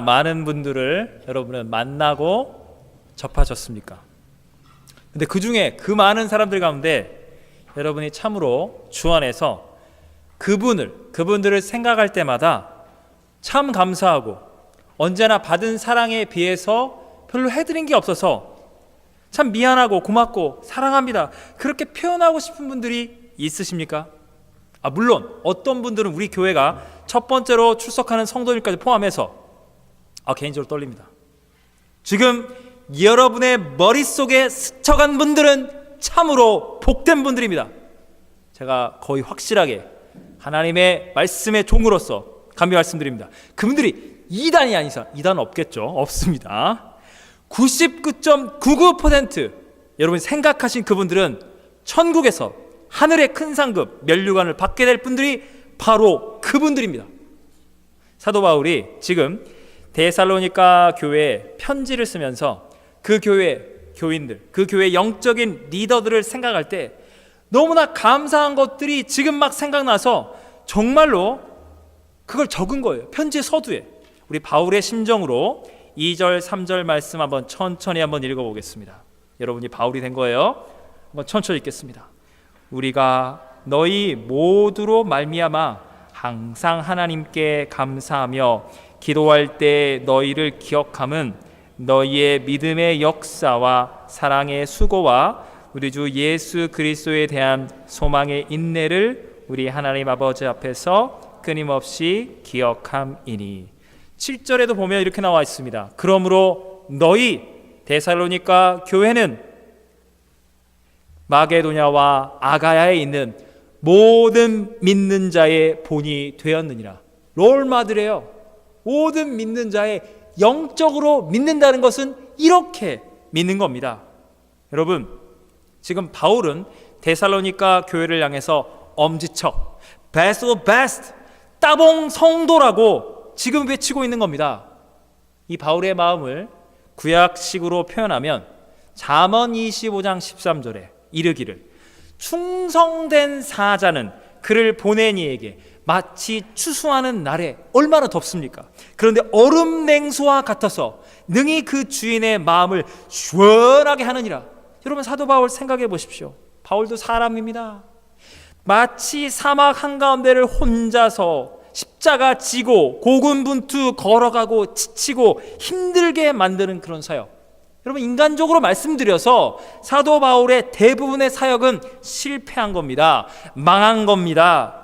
많은 분들을 여러분은 만나고 접하셨습니까? 근데 그 중에 그 많은 사람들 가운데 여러분이 참으로 주 안에서 그분들을 생각할 때마다 참 감사하고 언제나 받은 사랑에 비해서 별로 해드린 게 없어서 참 미안하고 고맙고 사랑합니다, 그렇게 표현하고 싶은 분들이 있으십니까? 물론 어떤 분들은 우리 교회가 첫 번째로 출석하는 성도님까지 포함해서 개인적으로 떨립니다. 지금 여러분의 머릿속에 스쳐간 분들은 참으로 복된 분들입니다. 제가 거의 확실하게 하나님의 말씀의 종으로서 감히 말씀드립니다. 그분들이 2단이 아니사 2단은 없겠죠. 없습니다. 99.99% 여러분이 생각하신 그분들은 천국에서 하늘의 큰 상급 면류관을 받게 될 분들이 바로 그분들입니다. 사도 바울이 지금 데살로니가 교회에 편지를 쓰면서 그 교회 교인들, 그 교회 영적인 리더들을 생각할 때 너무나 감사한 것들이 지금 막 생각나서 정말로 그걸 적은 거예요. 편지의 서두에. 우리 바울의 심정으로 2절 3절 말씀 한번 천천히 한번 읽어보겠습니다. 여러분이 바울이 된 거예요. 한번 천천히 읽겠습니다. 우리가 너희 모두로 말미암아 항상 하나님께 감사하며 기도할 때 너희를 기억함은 너희의 믿음의 역사와 사랑의 수고와 우리 주 예수 그리스도에 대한 소망의 인내를 우리 하나님 아버지 앞에서 끊임없이 기억함이니. 7절에도 보면 이렇게 나와 있습니다. 그러므로 너희 데살로니가 교회는 마게도냐와 아가야에 있는 모든 믿는 자의 본이 되었느니라. 롤마들이에요. 모든 믿는 자의 영적으로 믿는다는 것은 이렇게 믿는 겁니다. 여러분, 지금 바울은 데살로니가 교회를 향해서 엄지척, best of best, 따봉 성도라고 지금 외치고 있는 겁니다. 이 바울의 마음을 구약식으로 표현하면 잠언 25장 13절에 이르기를 충성된 사자는 그를 보낸 이에게 마치 추수하는 날에 얼마나 덥습니까? 그런데 얼음 냉수와 같아서 능히 그 주인의 마음을 시원하게 하느니라. 여러분, 사도 바울 생각해 보십시오. 바울도 사람입니다. 마치 사막 한가운데를 혼자서 십자가 지고 고군분투 걸어가고 지치고 힘들게 만드는 그런 사역. 여러분, 인간적으로 말씀드려서 사도 바울의 대부분의 사역은 실패한 겁니다. 망한 겁니다.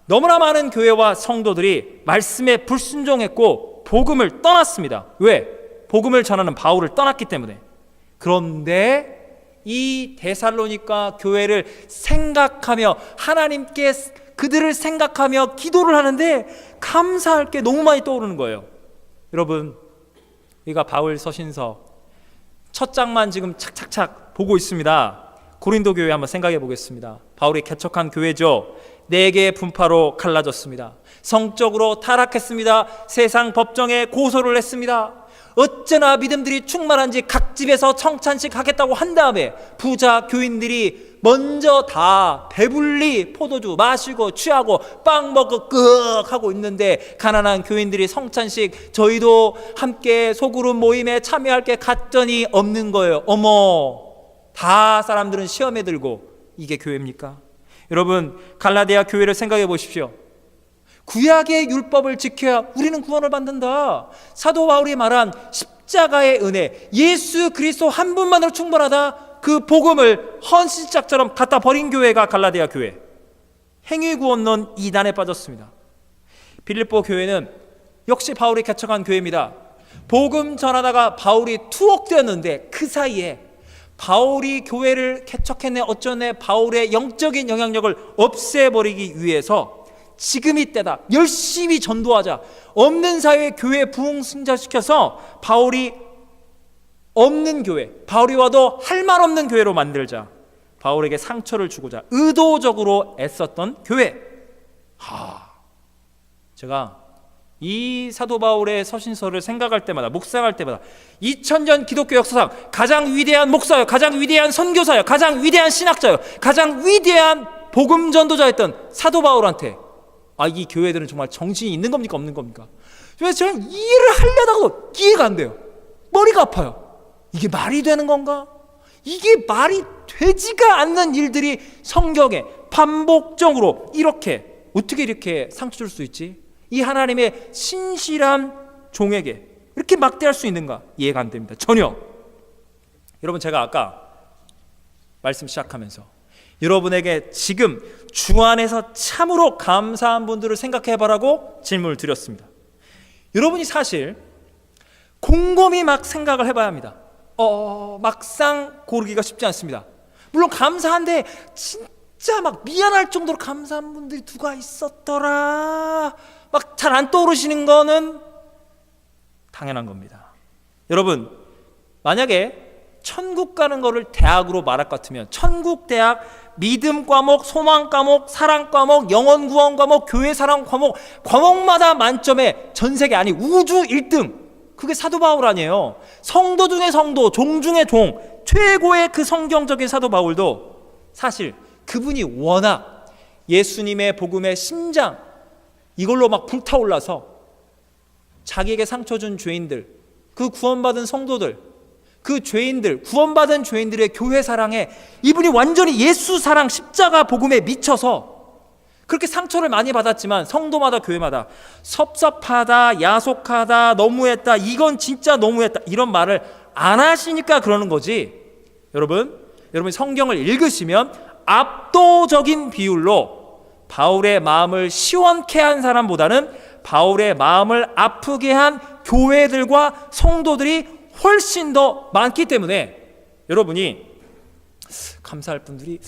너무나 많은 교회와 성도들이 말씀에 불순종했고 복음을 떠났습니다. 왜? 복음을 전하는 바울을 떠났기 때문에. 그런데 이 데살로니가 교회를 생각하며 하나님께 그들을 생각하며 기도를 하는데 감사할 게 너무 많이 떠오르는 거예요. 여러분, 우리가 바울 서신서 첫 장만 지금 착착착 보고 있습니다. 고린도 교회 한번 생각해 보겠습니다. 바울이 개척한 교회죠. 4개의 분파로 갈라졌습니다. 성적으로 타락했습니다. 세상 법정에 고소를 했습니다. 어쩌나 믿음들이 충만한지 각 집에서 청찬식 하겠다고 한 다음에 부자 교인들이 먼저 다 배불리 포도주 마시고 취하고 빵 먹고 끄ꯛ 하고 있는데 가난한 교인들이 성찬식 저희도 함께 소그룹 모임에 참여할게 갔더니 없는 거예요. 어머, 다 사람들은 시험에 들고. 이게 교회입니까? 여러분, 갈라디아 교회를 생각해 보십시오. 구약의 율법을 지켜야 우리는 구원을 받는다. 사도 바울이 말한 십자가의 은혜, 예수 그리스도 한 분만으로 충분하다. 그 복음을 헌신짝처럼 갖다 버린 교회가 갈라디아 교회. 행위구원론 이단에 빠졌습니다. 빌립보 교회는 역시 바울이 개척한 교회입니다. 복음 전하다가 바울이 투옥되었는데 그 사이에 바울이 교회를 개척했네 어쩌네 바울의 영적인 영향력을 없애버리기 위해서 지금이 때다, 열심히 전도하자, 없는 사회에 교회 부흥승자시켜서 바울이 없는 교회, 바울이 와도 할 말 없는 교회로 만들자, 바울에게 상처를 주고자 의도적으로 애썼던 교회. 제가 이 사도 바울의 서신서를 생각할 때마다, 묵상할 때마다 2000년 기독교 역사상 가장 위대한 목사요, 가장 위대한 선교사요, 가장 위대한 신학자요, 가장 위대한 복음 전도자였던 사도 바울한테 이 교회들은 정말 정신이 있는 겁니까 없는 겁니까? 왜 제가 이해를 하려다가도 이해가 안 돼요. 머리가 아파요. 이게 말이 되는 건가? 이게 말이 되지가 않는 일들이 성경에 반복적으로 어떻게 이렇게 상처 줄 수 있지? 이 하나님의 신실한 종에게 이렇게 막대할 수 있는가? 이해가 안 됩니다. 전혀. 여러분, 제가 아까 말씀 시작하면서 여러분에게 지금 주 안에서 참으로 감사한 분들을 생각해봐라고 질문을 드렸습니다. 여러분이 사실 곰곰이 막 생각을 해봐야 합니다. 막상 고르기가 쉽지 않습니다. 물론 감사한데 진짜 막 미안할 정도로 감사한 분들이 누가 있었더라 막 잘 안 떠오르시는 거는 당연한 겁니다. 여러분, 만약에 천국 가는 거를 대학으로 말할 것 같으면 천국 대학 믿음 과목, 소망 과목, 사랑 과목, 영혼 구원 과목, 교회 사랑 과목, 과목마다 만점에 전 세계 아니 우주 1등, 그게 사도 바울 아니에요. 성도 중에 성도, 종 중에 종, 최고의 그 성경적인 사도 바울도 사실 그분이 워낙 예수님의 복음의 심장 이걸로 막 불타올라서 자기에게 상처 준 죄인들, 그 구원받은 성도들, 그 죄인들, 구원받은 죄인들의 교회 사랑에 이분이 완전히 예수 사랑 십자가 복음에 미쳐서 그렇게 상처를 많이 받았지만 성도마다 교회마다 섭섭하다, 야속하다, 너무했다, 이건 진짜 너무했다 이런 말을 안 하시니까 그러는 거지. 여러분이 성경을 읽으시면 압도적인 비율로 바울의 마음을 시원케 한 사람보다는 바울의 마음을 아프게 한 교회들과 성도들이 훨씬 더 많기 때문에 여러분이 감사할 분들이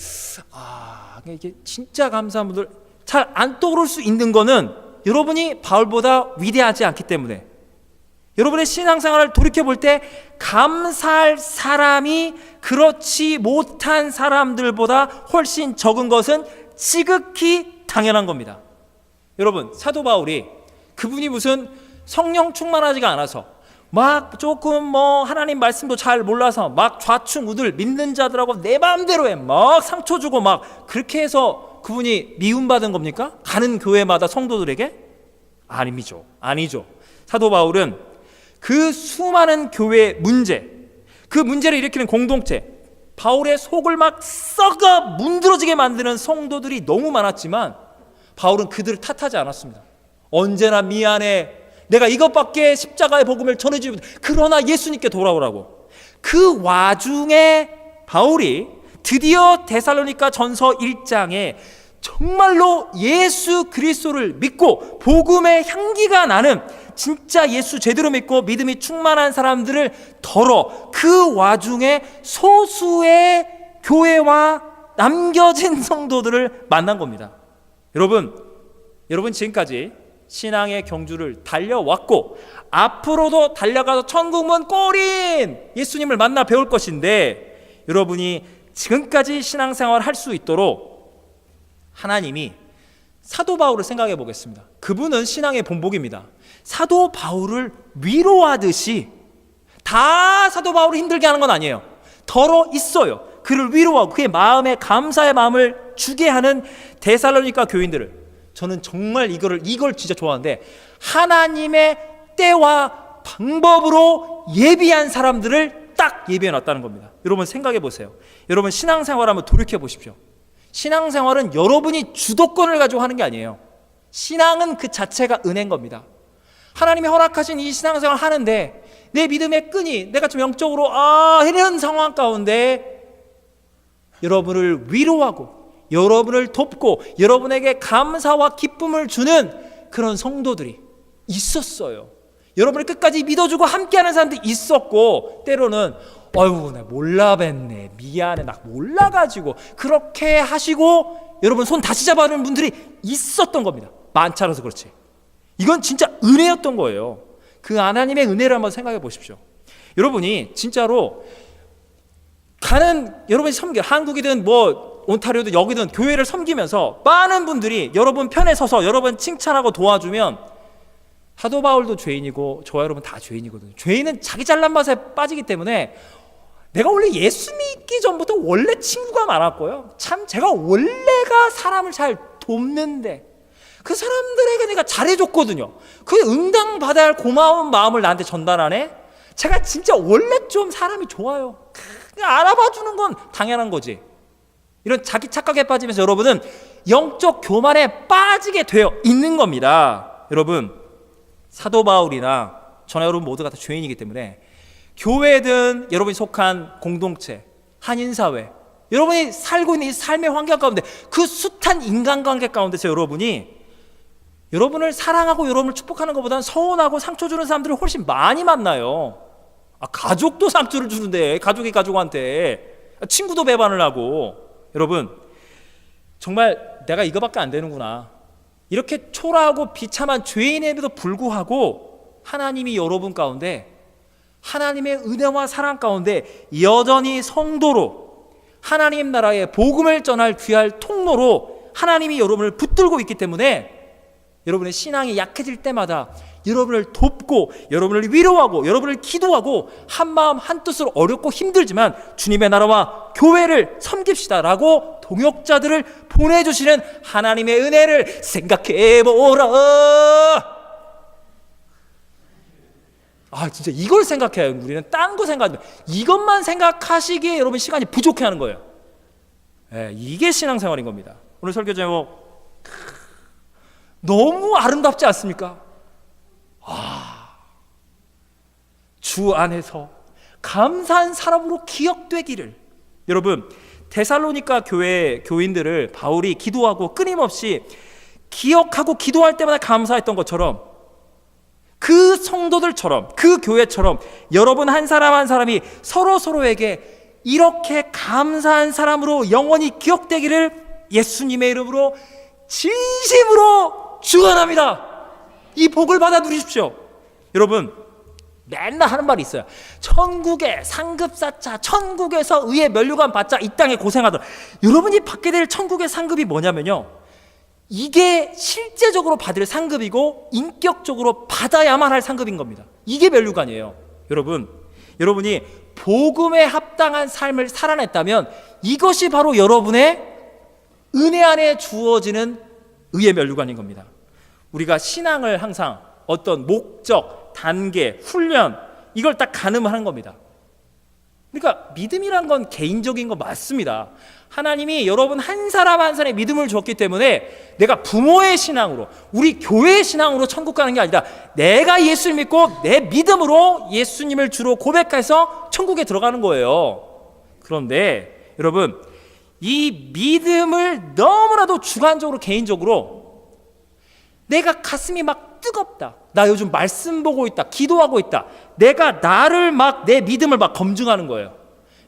이게 진짜 감사한 분들 잘 안 떠오를 수 있는 거는 여러분이 바울보다 위대하지 않기 때문에 여러분의 신앙생활을 돌이켜볼 때 감사할 사람이 그렇지 못한 사람들보다 훨씬 적은 것은 지극히 당연한 겁니다. 여러분, 사도 바울이 그분이 무슨 성령 충만하지가 않아서 막 조금 하나님 말씀도 잘 몰라서 막 좌충우들 믿는 자들하고 내 마음대로 해 막 상처 주고 막 그렇게 해서 그분이 미움받은 겁니까? 가는 교회마다 성도들에게? 아니죠. 사도 바울은 그 수많은 교회의 그 문제를 일으키는 공동체, 바울의 속을 막 썩어 문드러지게 만드는 성도들이 너무 많았지만 바울은 그들을 탓하지 않았습니다. 언제나 미안해, 내가 이것밖에 십자가의 복음을 전해주지 못해, 그러나 예수님께 돌아오라고. 그 와중에 바울이 드디어 데살로니가 전서 1장에 정말로 예수 그리스도를 믿고 복음의 향기가 나는 진짜 예수 제대로 믿고 믿음이 충만한 사람들을 그 와중에 소수의 교회와 남겨진 성도들을 만난 겁니다. 여러분 지금까지 신앙의 경주를 달려왔고 앞으로도 달려가서 천국문 꼬린 예수님을 만나 배울 것인데, 여러분이 지금까지 신앙생활을 할 수 있도록 하나님이 사도 바울을 생각해 보겠습니다. 그분은 신앙의 본보기입니다. 사도 바울을 위로하듯이, 다 사도 바울을 힘들게 하는 건 아니에요. 덜어 있어요. 그를 위로하고 그의 마음에 감사의 마음을 주게 하는 데살로니가 교인들을, 저는 정말 이걸 진짜 좋아하는데, 하나님의 때와 방법으로 예비한 사람들을 딱 예비해 놨다는 겁니다. 여러분 생각해 보세요. 여러분 신앙생활 한번 돌이켜 보십시오. 신앙생활은 여러분이 주도권을 가지고 하는 게 아니에요. 신앙은 그 자체가 은혜인 겁니다. 하나님이 허락하신 이 신앙생활을 하는데 내 믿음의 끈이, 내가 좀 영적으로 이런 상황 가운데 여러분을 위로하고 여러분을 돕고 여러분에게 감사와 기쁨을 주는 그런 성도들이 있었어요. 여러분을 끝까지 믿어주고 함께하는 사람들이 있었고, 때로는 나 몰라뵀네, 미안해, 나 몰라가지고 그렇게 하시고 여러분 손 다시 잡아주는 분들이 있었던 겁니다. 많지 않아서 그렇지. 이건 진짜 은혜였던 거예요. 그 하나님의 은혜를 한번 생각해 보십시오. 여러분이 진짜로 여러분이 섬겨, 한국이든 온타리오든 여기든 교회를 섬기면서 많은 분들이 여러분 편에 서서 여러분 칭찬하고 도와주면, 사도 바울도 죄인이고 저와 여러분 다 죄인이거든요. 죄인은 자기 잘난 맛에 빠지기 때문에, 내가 원래 예수 믿기 전부터 원래 친구가 많았고요, 참 제가 원래가 사람을 잘 돕는데 그 사람들에게 내가 잘해줬거든요. 그 응당받아야 할 고마운 마음을 나한테 전달하네. 제가 진짜 원래 좀 사람이 좋아요. 그냥 알아봐주는 건 당연한 거지. 이런 자기 착각에 빠지면서 여러분은 영적 교만에 빠지게 되어 있는 겁니다. 여러분, 사도 바울이나 저나 여러분 모두가 다 죄인이기 때문에 교회든 여러분이 속한 공동체, 한인사회, 여러분이 살고 있는 이 삶의 환경 가운데 그 숱한 인간관계 가운데서 여러분을 사랑하고 여러분을 축복하는 것보다는 서운하고 상처 주는 사람들을 훨씬 많이 만나요. 가족도 상처를 주는데, 가족이 가족한테, 친구도 배반을 하고. 여러분, 정말 내가 이거밖에 안 되는구나. 이렇게 초라하고 비참한 죄인에도 불구하고 하나님이 여러분 가운데, 하나님의 은혜와 사랑 가운데 여전히 성도로 하나님 나라의 복음을 전할 귀할 통로로 하나님이 여러분을 붙들고 있기 때문에 여러분의 신앙이 약해질 때마다 여러분을 돕고 여러분을 위로하고 여러분을 기도하고 한마음 한뜻으로 어렵고 힘들지만 주님의 나라와 교회를 섬깁시다라고 동역자들을 보내주시는 하나님의 은혜를 생각해보라. 진짜 이걸 생각해요. 우리는 딴 거 생각하지 마. 이것만 생각하시기에 여러분 시간이 부족해하는 거예요. 이게 신앙생활인 겁니다. 오늘 설교 제목 너무 아름답지 않습니까? 주 안에서 감사한 사람으로 기억되기를. 여러분, 데살로니가 교회 교인들을 바울이 기도하고 끊임없이 기억하고 기도할 때마다 감사했던 것처럼 그 성도들처럼 그 교회처럼 여러분 한 사람 한 사람이 서로에게 이렇게 감사한 사람으로 영원히 기억되기를 예수님의 이름으로 진심으로 축원합니다. 이 복을 받아 누리십시오. 여러분, 맨날 하는 말이 있어요. 천국의 상급 쌓자, 천국에서 의의 면류관 받자, 이 땅에 고생하더라. 여러분이 받게 될 천국의 상급이 뭐냐면요, 이게 실제적으로 받을 상급이고 인격적으로 받아야만 할 상급인 겁니다. 이게 면류관이에요. 여러분이 복음에 합당한 삶을 살아냈다면 이것이 바로 여러분의 은혜 안에 주어지는 의의 면류관인 겁니다. 우리가 신앙을 항상 어떤 목적, 단계, 훈련, 이걸 딱 가늠하는 겁니다. 그러니까 믿음이란 건 개인적인 거 맞습니다. 하나님이 여러분 한 사람 한 사람의 믿음을 줬기 때문에 내가 부모의 신앙으로, 우리 교회의 신앙으로 천국 가는 게 아니라 내가 예수를 믿고 내 믿음으로 예수님을 주로 고백해서 천국에 들어가는 거예요. 그런데 여러분, 이 믿음을 너무나도 주관적으로 개인적으로 내가 가슴이 막 뜨겁다, 나 요즘 말씀 보고 있다, 기도하고 있다, 내가 나를 막 내 믿음을 막 검증하는 거예요.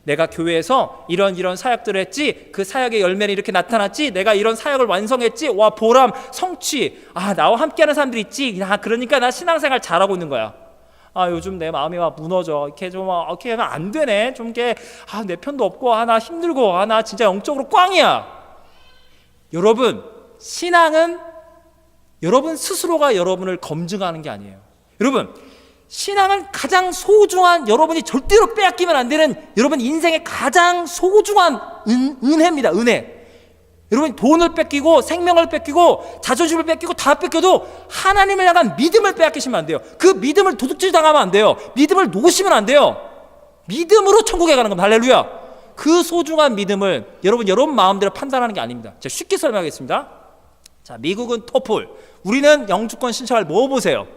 내가 교회에서 이런 사역들을 했지, 그 사역의 열매는 이렇게 나타났지, 내가 이런 사역을 완성했지, 와 보람, 성취, 나와 함께하는 사람들이 있지, 그러니까 나 신앙생활 잘하고 있는 거야. 요즘 내 마음이 막 무너져, 이렇게 좀 이렇게 하면 안 되네, 좀 이렇게 내 편도 없고, 나 힘들고, 나 진짜 영적으로 꽝이야. 여러분, 신앙은 여러분 스스로가 여러분을 검증하는 게 아니에요. 여러분, 신앙은 가장 소중한, 여러분이 절대로 빼앗기면 안 되는 여러분 인생의 가장 소중한 은혜입니다. 은혜. 여러분이 돈을 뺏기고 생명을 뺏기고 자존심을 뺏기고 다 뺏겨도 하나님을 향한 믿음을 빼앗기시면 안 돼요. 그 믿음을 도둑질 당하면 안 돼요. 믿음을 놓으시면 안 돼요. 믿음으로 천국에 가는 겁니다. 할렐루야. 그 소중한 믿음을 여러분 마음대로 판단하는 게 아닙니다. 제가 쉽게 설명하겠습니다. 자, 미국은 토플, 우리는 영주권 신청을 모아보세요.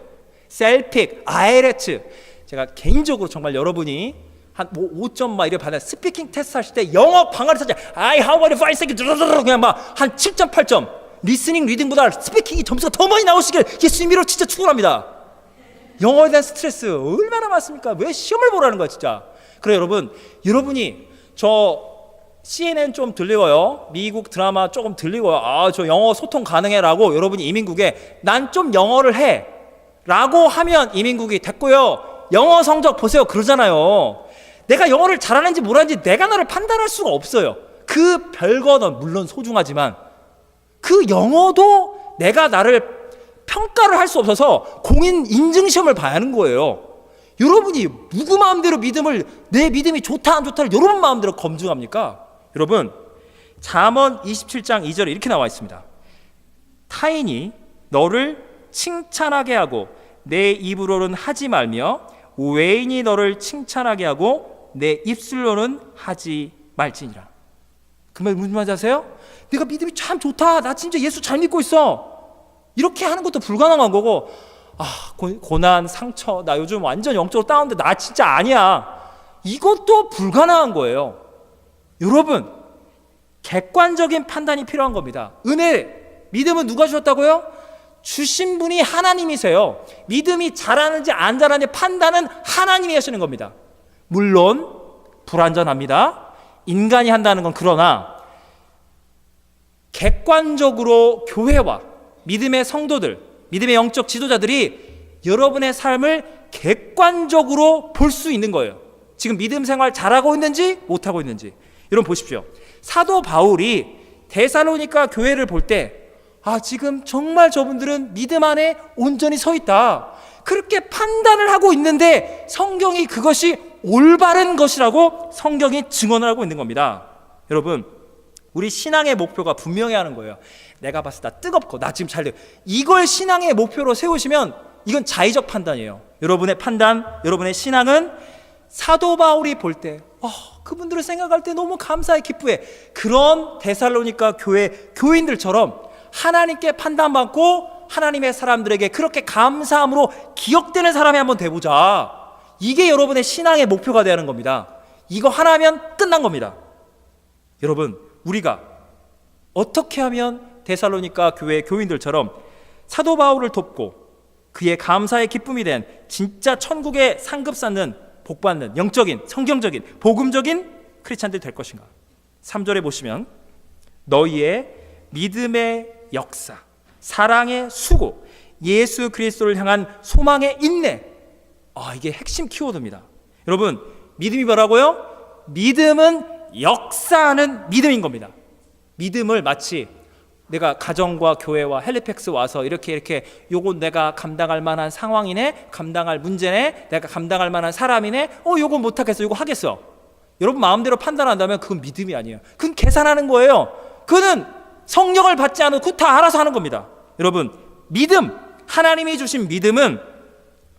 셀픽, IELTS. 제가 개인적으로 정말 여러분이 한 5점 막 이래 받아 스피킹 테스트 하실 때 영어 방아를 찾아 how are you fine 그냥 막 한 7점 8점, 리스닝 리딩보다 스피킹이 점수가 더 많이 나오시길 예수님으로 진짜 축원합니다. 영어에 대한 스트레스 얼마나 많습니까? 왜 시험을 보라는 거야 진짜. 그래 여러분이 저 CNN 좀 들리고요, 미국 드라마 조금 들리고요, 저 영어 소통 가능해라고 여러분이 이민국에 난 좀 영어를 해 라고 하면 이민국이 됐고요, 영어 성적 보세요 그러잖아요. 내가 영어를 잘하는지 못하는지 내가 나를 판단할 수가 없어요. 그 별거는 물론 소중하지만 그 영어도 내가 나를 평가를 할 수 없어서 공인 인증시험을 봐야 하는 거예요. 여러분이 누구 마음대로 내 믿음이 좋다 안 좋다를 여러분 마음대로 검증합니까? 여러분, 잠언 27장 2절에 이렇게 나와 있습니다. 타인이 너를 칭찬하게 하고 내 입으로는 하지 말며 외인이 너를 칭찬하게 하고 내 입술로는 하지 말지니라. 그 말 무슨 말인지 아세요? 내가 믿음이 참 좋다, 나 진짜 예수 잘 믿고 있어, 이렇게 하는 것도 불가능한 거고, 고난, 상처, 나 요즘 완전 영적으로 다운돼, 나 진짜 아니야, 이것도 불가능한 거예요. 여러분, 객관적인 판단이 필요한 겁니다. 은혜, 믿음은 누가 주셨다고요? 주신 분이 하나님이세요. 믿음이 잘하는지 안 잘하는지 판단은 하나님이 하시는 겁니다. 물론 불완전합니다. 인간이 한다는 건. 그러나 객관적으로 교회와 믿음의 성도들, 믿음의 영적 지도자들이 여러분의 삶을 객관적으로 볼 수 있는 거예요. 지금 믿음 생활 잘하고 있는지 못하고 있는지. 여러분 보십시오. 사도 바울이 데살로니가 교회를 볼 때 지금 정말 저분들은 믿음 안에 온전히 서 있다, 그렇게 판단을 하고 있는데 성경이 그것이 올바른 것이라고 성경이 증언을 하고 있는 겁니다. 여러분, 우리 신앙의 목표가 분명히 하는 거예요. 내가 봤을 때 나 뜨겁고 나 지금 잘 돼, 이걸 신앙의 목표로 세우시면 이건 자의적 판단이에요. 여러분의 판단, 여러분의 신앙은 사도 바울이 볼 때 그분들을 생각할 때 너무 감사해, 기쁘해, 그런 데살로니가 교회 교인들처럼 하나님께 판단받고 하나님의 사람들에게 그렇게 감사함으로 기억되는 사람이 한번 돼보자. 이게 여러분의 신앙의 목표가 되는 겁니다. 이거 하나면 끝난 겁니다. 여러분, 우리가 어떻게 하면 데살로니가 교회 교인들처럼 사도 바울을 돕고 그의 감사의 기쁨이 된 진짜 천국의 상급 쌓는 복받는 영적인 성경적인 복음적인 크리스찬들이 될 것인가? 3절에 보시면 너희의 믿음의 역사, 사랑의 수고, 예수 그리스도를 향한 소망의 인내, 이게 핵심 키워드입니다. 여러분, 믿음이 뭐라고요? 믿음은 역사하는 믿음인 겁니다. 믿음을 마치 내가 가정과 교회와 헬리팩스 와서 이렇게 요건 내가 감당할 만한 상황이네, 감당할 문제네, 내가 감당할 만한 사람이네, 요건 못하겠어, 요거 하겠어, 여러분 마음대로 판단한다면 그건 믿음이 아니에요. 그건 계산하는 거예요. 그는 성령을 받지 않아도 그거 다 알아서 하는 겁니다. 여러분, 믿음, 하나님이 주신 믿음은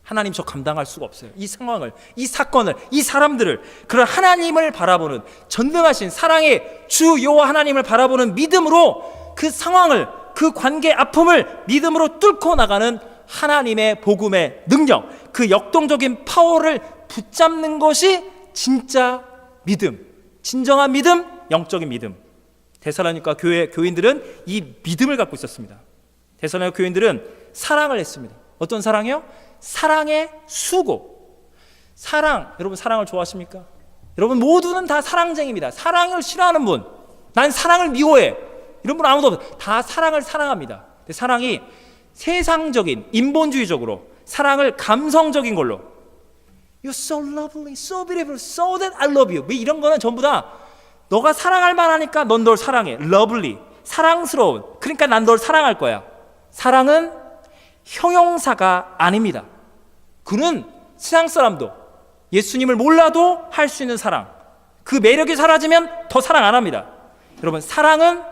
하나님 저 감당할 수가 없어요. 이 상황을, 이 사건을, 이 사람들을, 그런 하나님을 바라보는 전능하신 사랑의 주 여호와 하나님을 바라보는 믿음으로 그 상황을, 그 관계 아픔을 믿음으로 뚫고 나가는 하나님의 복음의 능력, 그 역동적인 파워를 붙잡는 것이 진짜 믿음, 진정한 믿음, 영적인 믿음. 데살로니가 교회 교인들은 이 믿음을 갖고 있었습니다. 데살로니가 교인들은 사랑을 했습니다. 어떤 사랑이요? 사랑의 수고. 사랑, 여러분 사랑을 좋아하십니까? 여러분 모두는 다 사랑쟁이입니다. 사랑을 싫어하는 분, 난 사랑을 미워해, 이런 분 아무도 없어요. 다 사랑을 사랑합니다. 근데 사랑이 세상적인, 인본주의적으로, 사랑을 감성적인 걸로 You're so lovely, so beautiful, so that I love you, 이런 거는 전부 다 너가 사랑할 만하니까 넌 널 사랑해. lovely, 사랑스러운, 그러니까 난 널 사랑할 거야. 사랑은 형용사가 아닙니다. 그는 세상 사람도 예수님을 몰라도 할 수 있는 사랑, 그 매력이 사라지면 더 사랑 안 합니다. 여러분, 사랑은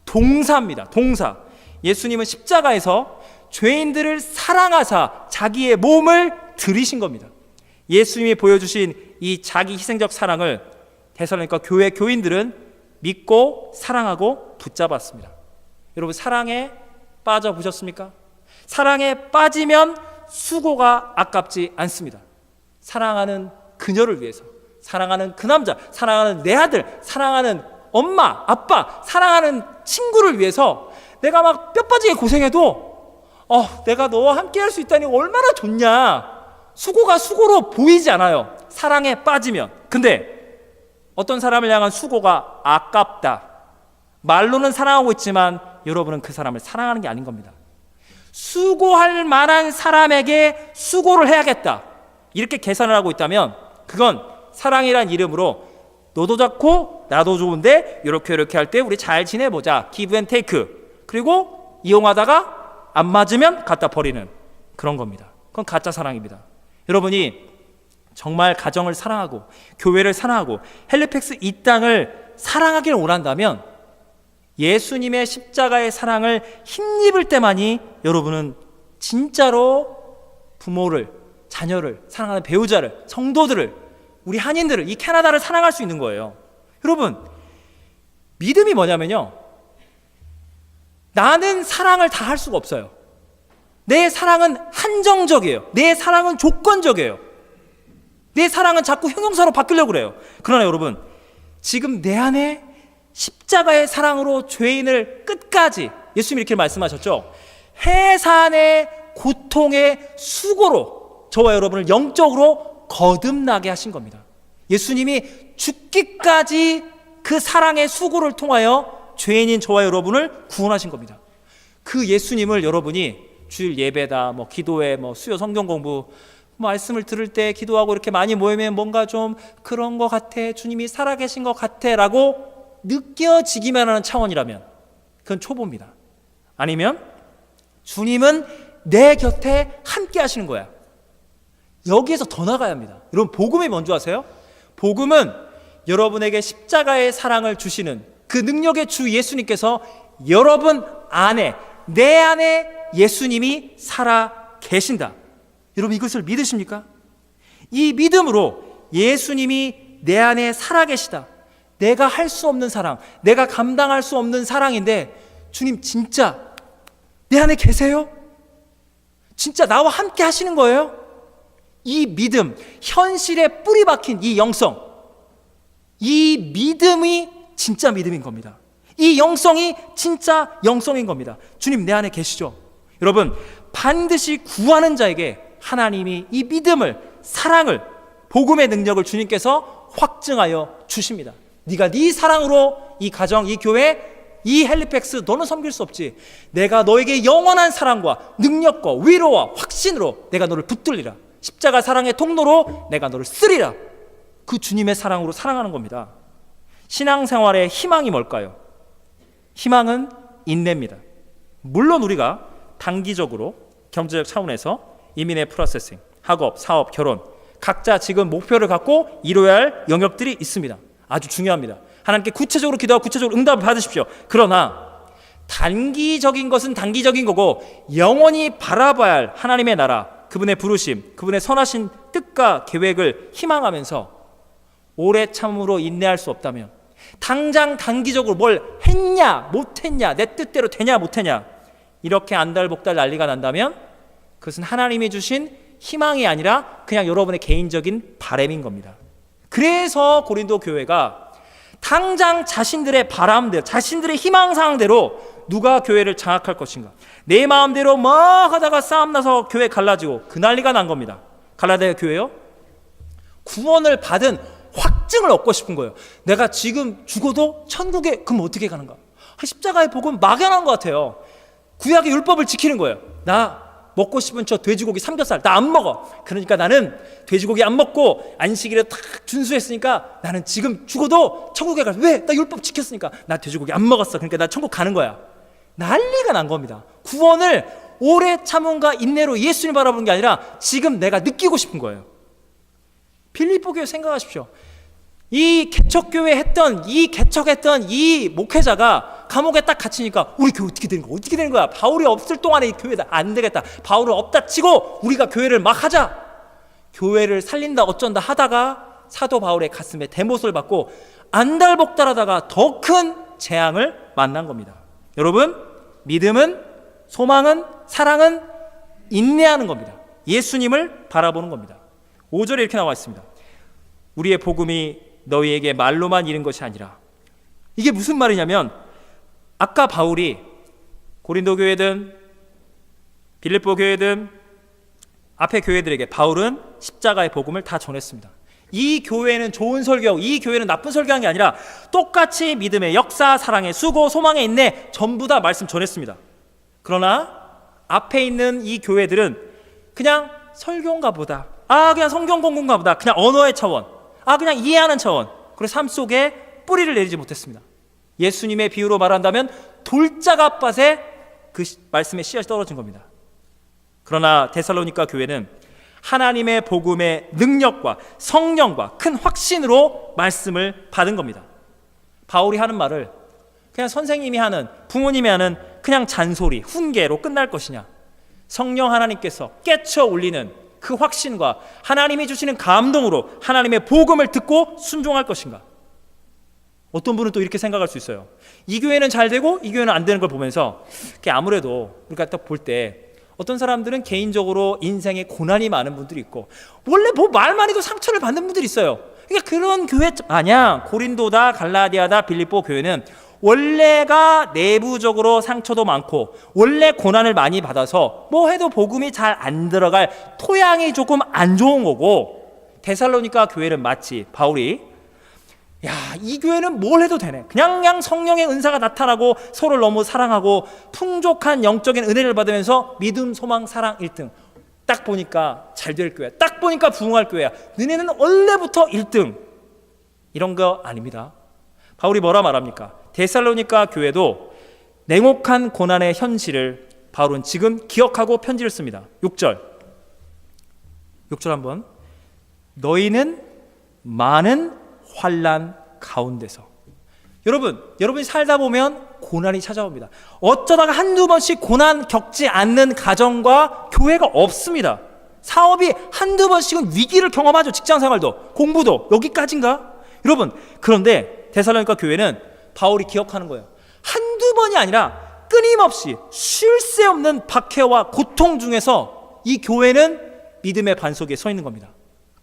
동사입니다. 동사. 예수님은 십자가에서 죄인들을 사랑하사 자기의 몸을 들이신 겁니다. 예수님이 보여주신 이 자기 희생적 사랑을 데살로니가 교회 교인들은 믿고 사랑하고 붙잡았습니다. 여러분, 사랑에 빠져보셨습니까? 사랑에 빠지면 수고가 아깝지 않습니다. 사랑하는 그녀를 위해서, 사랑하는 그 남자, 사랑하는 내 아들, 사랑하는 엄마, 아빠, 사랑하는 친구를 위해서 내가 막 뼈 빠지게 고생해도 내가 너와 함께 할 수 있다니 얼마나 좋냐. 수고가 수고로 보이지 않아요, 사랑에 빠지면. 근데 어떤 사람을 향한 수고가 아깝다, 말로는 사랑하고 있지만 여러분은 그 사람을 사랑하는 게 아닌 겁니다. 수고할 만한 사람에게 수고를 해야겠다, 이렇게 계산을 하고 있다면 그건 사랑이란 이름으로 너도 좋고 나도 좋은데 이렇게 할 때 우리 잘 지내보자, 기브 앤 테이크, 그리고 이용하다가 안 맞으면 갖다 버리는 그런 겁니다. 그건 가짜 사랑입니다. 여러분이 정말 가정을 사랑하고 교회를 사랑하고 헬리팩스 이 땅을 사랑하기를 원한다면 예수님의 십자가의 사랑을 힘입을 때만이 여러분은 진짜로 부모를, 자녀를, 사랑하는 배우자를, 성도들을, 우리 한인들을, 이 캐나다를 사랑할 수 있는 거예요. 여러분, 믿음이 뭐냐면요, 나는 사랑을 다 할 수가 없어요. 내 사랑은 한정적이에요. 내 사랑은 조건적이에요. 내 사랑은 자꾸 형용사로 바뀌려고 그래요. 그러나 여러분, 지금 내 안에 십자가의 사랑으로 죄인을 끝까지, 예수님이 이렇게 말씀하셨죠. 해산의 고통의 수고로 저와 여러분을 영적으로 거듭나게 하신 겁니다. 예수님이 죽기까지 그 사랑의 수고를 통하여 죄인인 저와 여러분을 구원하신 겁니다. 그 예수님을 여러분이 주일 예배다, 기도회, 수요 성경 공부, 말씀을 들을 때 기도하고 이렇게 많이 모이면 뭔가 좀 그런 것 같아, 주님이 살아계신 것 같아 라고 느껴지기만 하는 차원이라면 그건 초보입니다. 아니면 주님은 내 곁에 함께 하시는 거야. 여기에서 더 나가야 합니다. 여러분, 복음이 뭔지 아세요? 복음은 여러분에게 십자가의 사랑을 주시는 그 능력의 주 예수님께서 여러분 안에, 내 안에 예수님이 살아 계신다. 여러분, 이것을 믿으십니까? 이 믿음으로 예수님이 내 안에 살아 계시다, 내가 할 수 없는 사랑, 내가 감당할 수 없는 사랑인데 주님 진짜 내 안에 계세요? 진짜 나와 함께 하시는 거예요? 이 믿음, 현실에 뿌리 박힌 이 영성, 이 믿음이 진짜 믿음인 겁니다. 이 영성이 진짜 영성인 겁니다. 주님 내 안에 계시죠? 여러분, 반드시 구하는 자에게 하나님이 이 믿음을, 사랑을, 복음의 능력을 주님께서 확증하여 주십니다. 네가 네 사랑으로 이 가정, 이 교회, 이 헬리팩스 너는 섬길 수 없지. 내가 너에게 영원한 사랑과 능력과 위로와 확신으로 내가 너를 붙들리라. 십자가 사랑의 통로로 내가 너를 쓰리라. 그 주님의 사랑으로 사랑하는 겁니다. 신앙생활의 희망이 뭘까요? 희망은 인내입니다. 물론 우리가 단기적으로 경제적 차원에서 이민의 프로세싱, 학업, 사업, 결혼, 각자 지금 목표를 갖고 이루어야 할 영역들이 있습니다. 아주 중요합니다. 하나님께 구체적으로 기도하고 구체적으로 응답을 받으십시오. 그러나 단기적인 것은 단기적인 거고 영원히 바라봐야 할 하나님의 나라, 그분의 부르심, 그분의 선하신 뜻과 계획을 희망하면서 오래 참음으로 인내할 수 없다면, 당장 단기적으로 뭘 했냐 못했냐, 내 뜻대로 되냐 못했냐, 이렇게 안달복달 난리가 난다면 그것은 하나님이 주신 희망이 아니라 그냥 여러분의 개인적인 바람인 겁니다. 그래서 고린도 교회가 당장 자신들의 바람대로, 자신들의 희망사항대로 누가 교회를 장악할 것인가, 내 마음대로 막 하다가 싸움 나서 교회 갈라지고 그 난리가 난 겁니다. 갈라디아 교회요, 구원을 받은 확증을 얻고 싶은 거예요. 내가 지금 죽어도 천국에, 그럼 어떻게 가는가? 십자가의 복음 막연한 것 같아요. 구약의 율법을 지키는 거예요. 나 먹고 싶은 저 돼지고기 삼겹살 나 안 먹어. 그러니까 나는 돼지고기 안 먹고 안식일에 딱 준수했으니까 나는 지금 죽어도 천국에 갈. 왜? 나 율법 지켰으니까. 나 돼지고기 안 먹었어. 그러니까 나 천국 가는 거야. 난리가 난 겁니다. 구원을 오래 참음과 인내로 예수님 바라보는 게 아니라 지금 내가 느끼고 싶은 거예요. 빌립보 교회 생각하십시오. 이 개척교회 했던, 이 개척했던 이 목회자가 감옥에 딱 갇히니까 우리 교회 어떻게 되는 거야? 어떻게 되는 거야? 바울이 없을 동안에 이 교회다 안 되겠다. 바울을 없다 치고 우리가 교회를 막 하자. 교회를 살린다 어쩐다 하다가 사도 바울의 가슴에 대못을 받고 안달복달하다가 더 큰 재앙을 만난 겁니다. 여러분, 믿음은, 소망은, 사랑은 인내하는 겁니다. 예수님을 바라보는 겁니다. 5절에 이렇게 나와 있습니다. 우리의 복음이 너희에게 말로만 이른 것이 아니라. 이게 무슨 말이냐면, 아까 바울이 고린도 교회든 빌립보 교회든 앞에 교회들에게 바울은 십자가의 복음을 다 전했습니다. 이 교회는 좋은 설교하고 이 교회는 나쁜 설교한 게 아니라 똑같이 믿음의 역사, 사랑의 수고, 소망의 인내 전부 다 말씀 전했습니다. 그러나 앞에 있는 이 교회들은 그냥 설교인가 보다, 그냥 성경 공부인가 보다, 그냥 언어의 차원, 그냥 이해하는 차원, 그리고 삶 속에 뿌리를 내리지 못했습니다. 예수님의 비유로 말한다면 돌짝앞밭에 그 말씀의 씨앗이 떨어진 겁니다. 그러나 데살로니가 교회는 하나님의 복음의 능력과 성령과 큰 확신으로 말씀을 받은 겁니다. 바울이 하는 말을 그냥 선생님이 하는, 부모님이 하는 그냥 잔소리, 훈계로 끝날 것이냐? 성령 하나님께서 깨쳐 올리는 그 확신과 하나님이 주시는 감동으로 하나님의 복음을 듣고 순종할 것인가? 어떤 분은 또 이렇게 생각할 수 있어요. 이 교회는 잘 되고 이 교회는 안 되는 걸 보면서 아무래도 우리가 딱 볼 때 어떤 사람들은 개인적으로 인생에 고난이 많은 분들이 있고, 원래 뭐 말만 해도 상처를 받는 분들이 있어요. 그러니까 그런 교회 아니야. 고린도다, 갈라디아다, 빌립보 교회는 원래가 내부적으로 상처도 많고 원래 고난을 많이 받아서 뭐 해도 복음이 잘 안 들어갈 토양이 조금 안 좋은 거고, 데살로니가 교회는 마치 바울이 이 교회는 뭘 해도 되네, 그냥 성령의 은사가 나타나고 서로를 너무 사랑하고 풍족한 영적인 은혜를 받으면서 믿음, 소망, 사랑 1등, 딱 보니까 잘 될 교회야, 딱 보니까 부흥할 교회야, 너네는 원래부터 1등, 이런 거 아닙니다. 바울이 뭐라 말합니까? 데살로니가 교회도 냉혹한 고난의 현실을 바울은 지금 기억하고 편지를 씁니다. 6절 한번, 너희는 많은 환난 가운데서. 여러분이 살다 보면 고난이 찾아옵니다. 어쩌다가 한두 번씩 고난 겪지 않는 가정과 교회가 없습니다. 사업이 한두 번씩은 위기를 경험하죠. 직장생활도, 공부도. 여기까지인가? 여러분, 그런데 데살로니가 교회는 바울이 기억하는 거예요. 한두 번이 아니라 끊임없이 쉴 새 없는 박해와 고통 중에서 이 교회는 믿음의 반석에 서 있는 겁니다.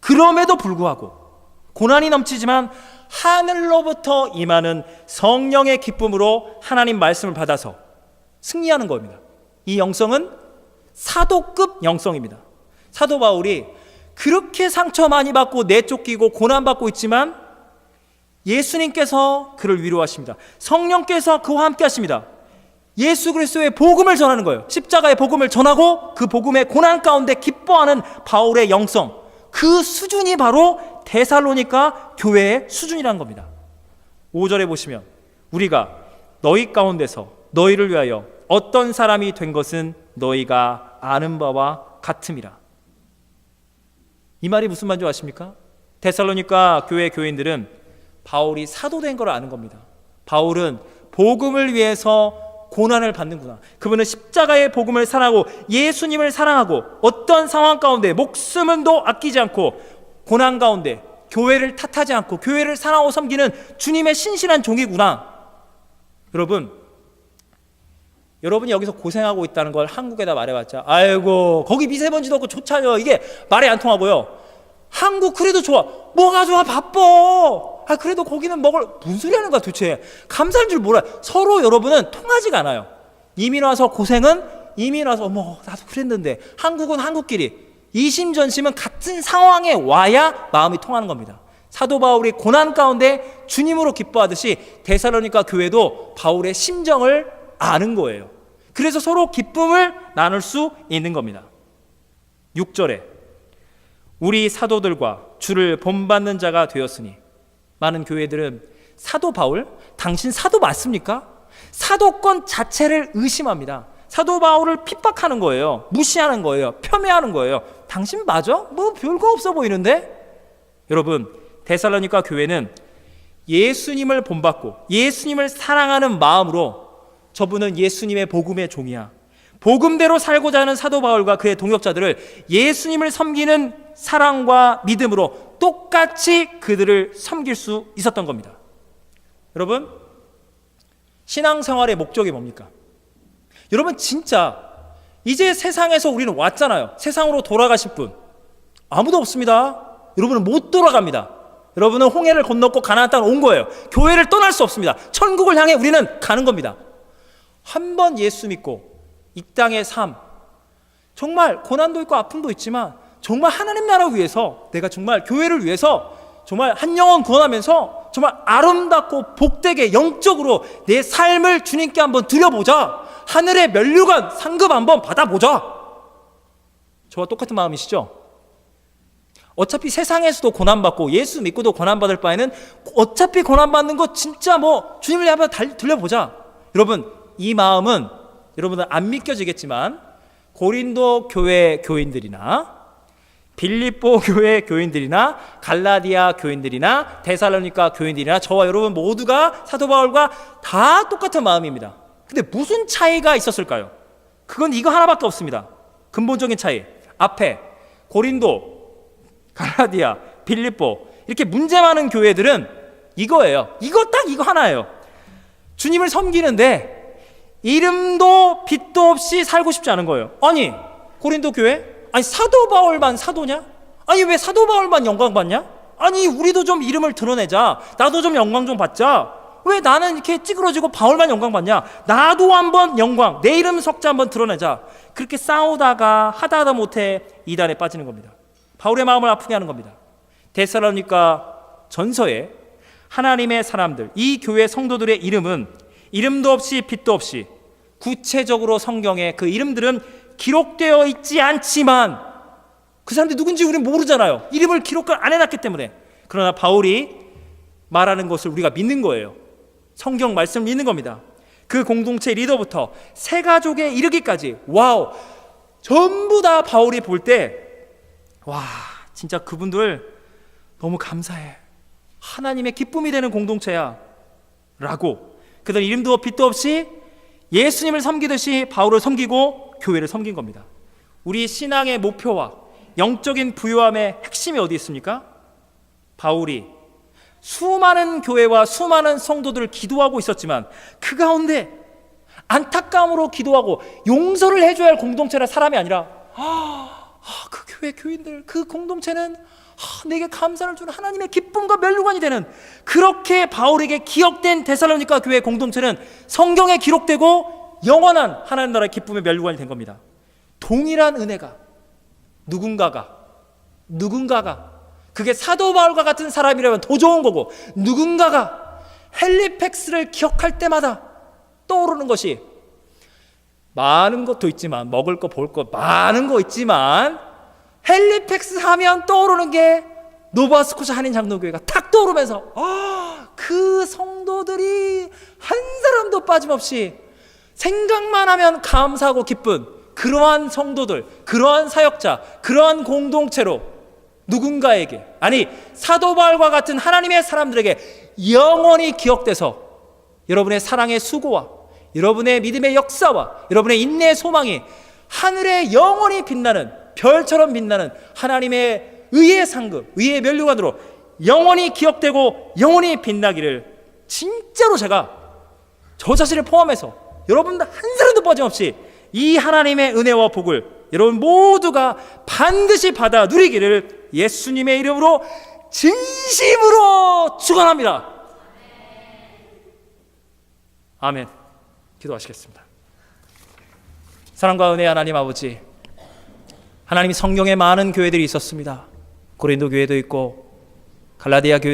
그럼에도 불구하고 고난이 넘치지만 하늘로부터 임하는 성령의 기쁨으로 하나님 말씀을 받아서 승리하는 겁니다. 이 영성은 사도급 영성입니다. 사도 바울이 그렇게 상처 많이 받고 내쫓기고 고난받고 있지만 예수님께서 그를 위로하십니다. 성령께서 그와 함께 하십니다. 예수 그리스도의 복음을 전하는 거예요. 십자가의 복음을 전하고 그 복음의 고난 가운데 기뻐하는 바울의 영성, 그 수준이 바로 데살로니가 교회의 수준이라는 겁니다. 5절에 보시면, 우리가 너희 가운데서 너희를 위하여 어떤 사람이 된 것은 너희가 아는 바와 같음이라. 이 말이 무슨 말인지 아십니까? 데살로니가 교회 교인들은 바울이 사도된 걸 아는 겁니다. 바울은 복음을 위해서 고난을 받는구나. 그분은 십자가의 복음을 사랑하고 예수님을 사랑하고 어떤 상황 가운데 목숨도 아끼지 않고 고난 가운데 교회를 탓하지 않고 교회를 사랑하고 섬기는 주님의 신실한 종이구나. 여러분이 여기서 고생하고 있다는 걸 한국에다 말해봤자 아이고 거기 미세먼지도 없고 좋잖아요, 이게 말이 안 통하고요. 한국 그래도 좋아. 뭐가 좋아? 바빠. 그래도 거기는 무슨 소리 하는 거야 도대체. 감사할 줄 몰라요. 서로 여러분은 통하지가 않아요. 이민 와서 고생은 이민 와서 나도 그랬는데, 한국은 한국끼리 이심전심은 같은 상황에 와야 마음이 통하는 겁니다. 사도 바울이 고난 가운데 주님으로 기뻐하듯이 데살로니가 교회도 바울의 심정을 아는 거예요. 그래서 서로 기쁨을 나눌 수 있는 겁니다. 6절에 우리 사도들과 주를 본받는 자가 되었으니. 많은 교회들은 사도 바울, 당신 사도 맞습니까? 사도권 자체를 의심합니다. 사도 바울을 핍박하는 거예요. 무시하는 거예요. 폄훼하는 거예요. 당신 맞아? 별거 없어 보이는데? 여러분, 데살로니가 교회는 예수님을 본받고 예수님을 사랑하는 마음으로 저분은 예수님의 복음의 종이야. 복음대로 살고자 하는 사도 바울과 그의 동역자들을 예수님을 섬기는 사랑과 믿음으로 똑같이 그들을 섬길 수 있었던 겁니다. 여러분, 신앙생활의 목적이 뭡니까? 여러분, 진짜 이제 세상에서 우리는 왔잖아요. 세상으로 돌아가실 분 아무도 없습니다. 여러분은 못 돌아갑니다. 여러분은 홍해를 건넜고 가나안 땅을 온 거예요. 교회를 떠날 수 없습니다. 천국을 향해 우리는 가는 겁니다. 한 번 예수 믿고 이 땅의 삶, 정말 고난도 있고 아픔도 있지만 정말 하나님 나라를 위해서, 내가 정말 교회를 위해서 정말 한 영혼 구원하면서 정말 아름답고 복되게 영적으로 내 삶을 주님께 한번 드려보자. 하늘의 면류관 상급 한번 받아보자. 저와 똑같은 마음이시죠? 어차피 세상에서도 고난받고 예수 믿고도 고난받을 바에는 어차피 고난받는 거 진짜 주님을 한번 들려보자. 여러분, 이 마음은 여러분은 안 믿겨지겠지만 고린도 교회 교인들이나 빌립보 교회 교인들이나 갈라디아 교인들이나 데살로니가 교인들이나 저와 여러분 모두가 사도 바울과 다 똑같은 마음입니다. 근데 무슨 차이가 있었을까요? 그건 이거 하나밖에 없습니다. 근본적인 차이. 앞에 고린도, 갈라디아, 빌립보 이렇게 문제 많은 교회들은 이거예요. 이거 하나예요. 주님을 섬기는데 이름도 빛도 없이 살고 싶지 않은 거예요. 아니 고린도 교회? 아니 사도 바울만 사도냐? 아니 왜 사도 바울만 영광 받냐? 아니 우리도 좀 이름을 드러내자. 나도 좀 영광 좀 받자. 왜 나는 이렇게 찌그러지고 바울만 영광 받냐? 나도 한번 영광, 내 이름 석자 한번 드러내자. 그렇게 싸우다가 하다 못해 이단에 빠지는 겁니다. 바울의 마음을 아프게 하는 겁니다. 데살로니가 전서에 하나님의 사람들, 이 교회 성도들의 이름은 이름도 없이 빛도 없이 구체적으로 성경에 그 이름들은 기록되어 있지 않지만 그 사람들이 누군지 우리는 모르잖아요. 이름을 기록을 안 해놨기 때문에. 그러나 바울이 말하는 것을 우리가 믿는 거예요. 성경 말씀을 믿는 겁니다. 그 공동체 리더부터 새 가족에 이르기까지 와우, 전부 다 바울이 볼 때 와, 진짜 그분들 너무 감사해. 하나님의 기쁨이 되는 공동체야 라고 그들 이름도 빛도 없이 예수님을 섬기듯이 바울을 섬기고 교회를 섬긴 겁니다. 우리 신앙의 목표와 영적인 부유함의 핵심이 어디 있습니까? 바울이 수많은 교회와 수많은 성도들을 기도하고 있었지만 그 가운데 안타까움으로 기도하고 용서를 해줘야 할 공동체나 사람이 아니라 그 교회 교인들, 그 공동체는 내게 감사를 주는 하나님의 기쁨과 멸류관이 되는, 그렇게 바울에게 기억된 데살로니가 교회 공동체는 성경에 기록되고 영원한 하나님 나라의 기쁨의 멸류관이 된 겁니다. 동일한 은혜가 누군가가 그게 사도 바울과 같은 사람이라면 더 좋은 거고, 누군가가 헬리팩스를 기억할 때마다 떠오르는 것이 많은 것도 있지만, 먹을 거 볼 거 많은 거 있지만 헬리팩스 하면 떠오르는 게 노바스코샤 한인 장로교회가 탁 떠오르면서 그 성도들이 한 사람도 빠짐없이 생각만 하면 감사하고 기쁜 그러한 성도들, 그러한 사역자, 그러한 공동체로 누군가에게, 아니 사도 바울과 같은 하나님의 사람들에게 영원히 기억돼서 여러분의 사랑의 수고와 여러분의 믿음의 역사와 여러분의 인내의 소망이 하늘에 영원히 빛나는 별처럼 빛나는 하나님의 의의 상급, 의의 멸류관으로 영원히 기억되고 영원히 빛나기를 진짜로 제가 저 자신을 포함해서 여러분들 한 사람도 빠짐없이 이 하나님의 은혜와 복을 여러분 모두가 반드시 받아 누리기를 예수님의 이름으로 진심으로 축원합니다. 아멘. 기도하시겠습니다. 사랑과 은혜의 하나님 아버지, 하나님이 성경에 많은 교회들이 있었습니다. 고린도 교회도 있고 갈라디아 교회